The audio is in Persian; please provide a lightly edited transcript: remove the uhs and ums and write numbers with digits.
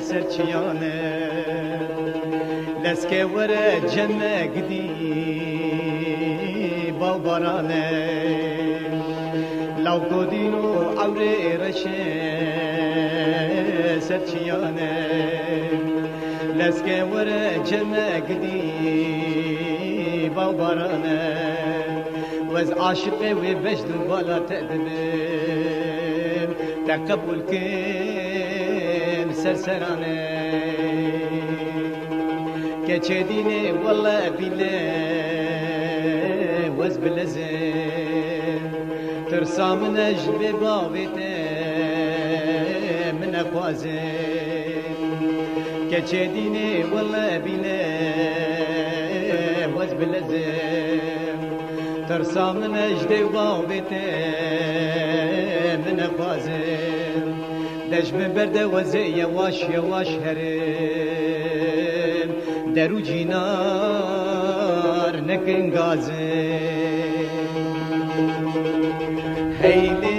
سرچیانه لسکه وره جمع گدی باورانه لو کدینو عوره رشه سرچیانه لسکه وره جمع گدی باورانه وز عاشقه و بجد بالا تقدم تقبل كن سرسرانه كتشديني والله بلا وز بلزم ترسى من اجب بابته من اخوازم كتشديني والله بلا وز بلزم ترسى من اجب بابته من اخوازم دش من برده وزي يواش يواش هرم درو جينار نكن غازم هيلي